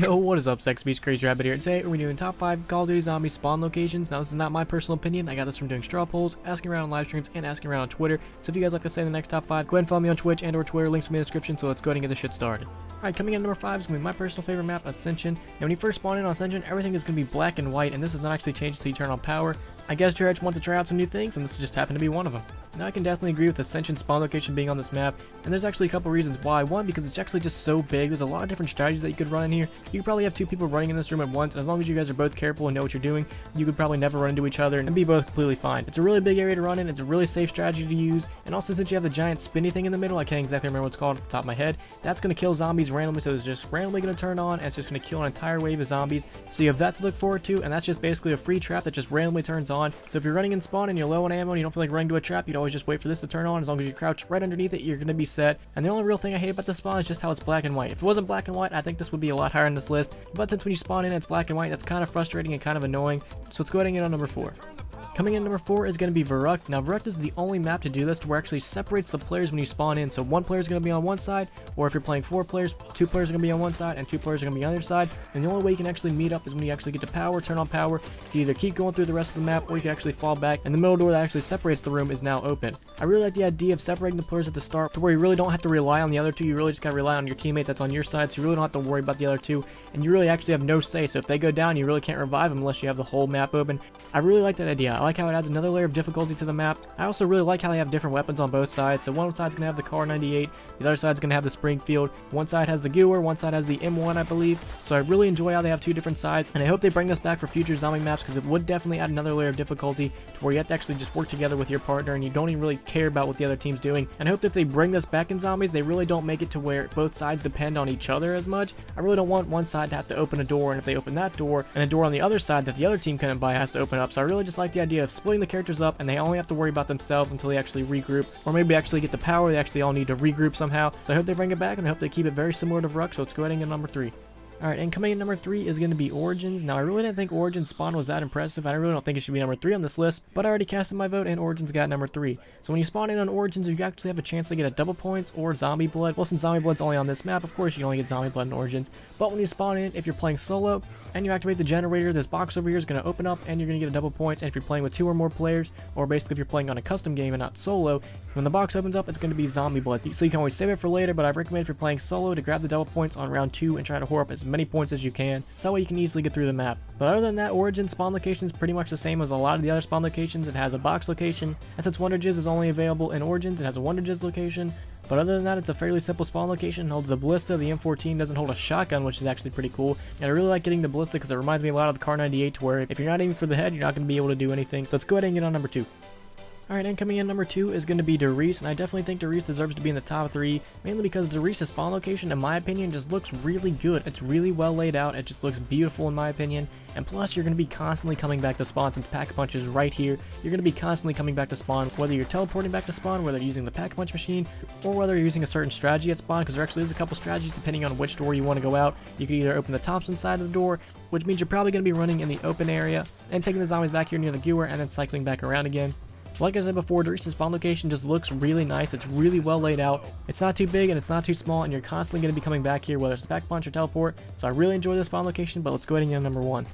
Yo, what is up, Sex Beast Crazy Rabbit here. Today we're doing top 5 Call of Duty Zombies spawn locations. Now this is not my personal opinion, I got this from doing straw polls, asking around on live streams, and asking around on Twitter. So if you guys like to say the next top 5, go ahead and follow me on Twitch and or Twitter, links in the description, so let's go ahead and get this shit started. Alright, coming in at number 5 is going to be my personal favorite map, Ascension. Now when you first spawn in on Ascension, everything is going to be black and white, and this is not actually changed until you turn on power. I guess Dredge wanted to try out some new things, and this just happened to be one of them. Now I can definitely agree with Ascension spawn location being on this map, and there's actually a couple reasons why. One, because it's actually just so big, there's a lot of different strategies that you could run in here. You could probably have 2 people running in this room at once, and as long as you guys are both careful and know what you're doing, you could probably never run into each other and be both completely fine. It's a really big area to run in, it's a really safe strategy to use, and also since you have the giant spinny thing in the middle, I can't exactly remember what it's called off the top of my head, that's going to kill zombies randomly, so it's just randomly going to turn on, and it's just going to kill an entire wave of zombies. So you have that to look forward to, and that's just basically a free trap that just randomly turns on. So if you're running in spawn and you're low on ammo and you don't feel like running to a trap, you'd always just wait for this to turn on. As long as you crouch right underneath it, you're going to be set. And the only real thing I hate about this spawn is just how it's black and white. If it wasn't black and white, I think this would be a lot higher on this list, but since when you spawn in it's black and white, that's kind of frustrating and kind of annoying. So let's go ahead and get on number 4. Coming in number 4 is going to be Verrückt. Now Verrückt is the only map to do this to where it actually separates the players when you spawn in. So 1 player is going to be on one side, or if you're playing 4 players, 2 players are going to be on one side and 2 players are going to be on the other side. And the only way you can actually meet up is when you actually get to power, turn on power. You either keep going through the rest of the map or you can actually fall back, and the middle door that actually separates the room is now open. I really like the idea of separating the players at the start to where you really don't have to rely on the other 2, you really just got to rely on your teammate that's on your side, so you really don't have to worry about the other 2, and you really actually have no say. So if they go down, you really can't revive them unless you have the whole map open. I really like that idea. I like how it adds another layer of difficulty to the map. I also really like how they have different weapons on both sides. So one side's going to have the Kar 98, the other side's going to have the Springfield. One side has the Gewehr, one side has the M1, I believe. So I really enjoy how they have 2 different sides, and I hope they bring this back for future zombie maps, because it would definitely add another layer of difficulty to where you have to actually just work together with your partner and you don't even really care about what the other team's doing. And I hope that if they bring this back in zombies, they really don't make it to where both sides depend on each other as much. I really don't want one side to have to open a door, and if they open that door, and a door on the other side that the other team couldn't buy has to open up. So I really just like the idea of splitting the characters up, and they only have to worry about themselves until they actually regroup, or maybe actually get the power. They actually all need to regroup somehow. So I hope they bring it back, and I hope they keep it very similar to Verrückt. So let's go ahead and get number 3. Alright, and coming in number 3 is going to be Origins. Now, I really didn't think Origins spawn was that impressive. I really don't think it should be number 3 on this list, but I already casted my vote, and Origins got number 3. So when you spawn in on Origins, you actually have a chance to get a double points or zombie blood. Well, since zombie blood's only on this map, of course, you can only get zombie blood in Origins. But when you spawn in, if you're playing solo, and you activate the generator, this box over here is going to open up, and you're going to get a double points. And if you're playing with 2 or more players, or basically if you're playing on a custom game and not solo, when the box opens up, it's going to be zombie blood. So you can always save it for later, but I recommend if you're playing solo to grab the double points on round 2 and try to whore up as many points as you can. So that way you can easily get through the map. But other than that, Origin spawn location is pretty much the same as a lot of the other spawn locations. It has a box location, and since Wonder Jizz is only available in Origins, it has a Wonder Jizz location. But other than that, it's a fairly simple spawn location. It holds the Ballista, the M14 doesn't hold a shotgun, which is actually pretty cool. And I really like getting the Ballista because it reminds me a lot of the Kar 98, to where if you're not aiming for the head, you're not going to be able to do anything. So let's go ahead and get on number 2. Alright, and coming in number 2 is going to be Der Riese, and I definitely think Der Riese deserves to be in the top 3, mainly because Der Riese's spawn location, in my opinion, just looks really good. It's really well laid out, it just looks beautiful in my opinion, and plus you're going to be constantly coming back to spawn since Pack-a-Punch is right here. You're going to be constantly coming back to spawn, whether you're teleporting back to spawn, whether you're using the Pack-a-Punch machine, or whether you're using a certain strategy at spawn, because there actually is a couple strategies depending on which door you want to go out. You can either open the Thompson side of the door, which means you're probably going to be running in the open area, and taking the zombies back here near the Gewehr, and then cycling back around again. Like I said before, Der Riese's spawn location just looks really nice. It's really well laid out. It's not too big and it's not too small, and you're constantly going to be coming back here, whether it's Pack-a-Punch or teleport. So I really enjoy this spawn location, but let's go ahead and get number 1.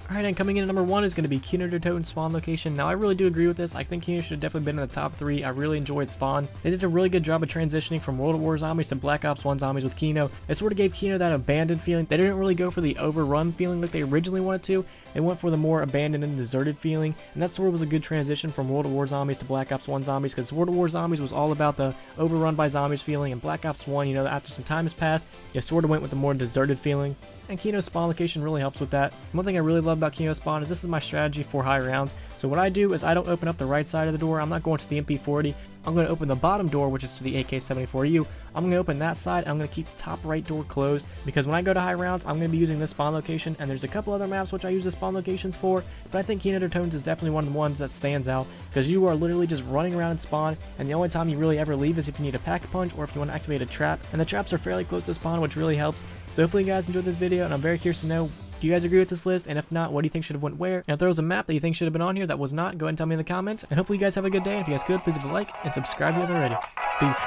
Alright, and coming in at number 1 is going to be Kino der Toten spawn location. Now, I really do agree with this. I think Kino should have definitely been in the top 3. I really enjoyed spawn. They did a really good job of transitioning from World at War zombies to Black Ops 1 zombies with Kino. It sort of gave Kino that abandoned feeling. They didn't really go for the overrun feeling like they originally wanted to. They went for the more abandoned and deserted feeling, and that sort of was a good transition from World at War zombies to Black Ops 1 zombies, because World at War zombies was all about the overrun by zombies feeling, and Black Ops 1, you know, after some time has passed, it sort of went with the more deserted feeling. And Kino's spawn location really helps with that. One thing I really love about Kino spawn is this is my strategy for high rounds. So what I do is I don't open up the right side of the door. I'm not going to the MP40. I'm going to open the bottom door, which is to the AK-74U. I'm going to open that side. I'm going to keep the top right door closed, because when I go to high rounds, I'm going to be using this spawn location, and there's a couple other maps which I use the spawn locations for, but I think Kino der Toten is definitely one of the ones that stands out, because you are literally just running around in spawn, and the only time you really ever leave is if you need a Pack-a-Punch or if you want to activate a trap, and the traps are fairly close to spawn, which really helps. So hopefully you guys enjoyed this video, and I'm very curious to know, do you guys agree with this list? And if not, what do you think should have went where? And if there was a map that you think should have been on here that was not, go ahead and tell me in the comments. And hopefully you guys have a good day. And if you guys could, please leave a like and subscribe if you haven't already. Peace.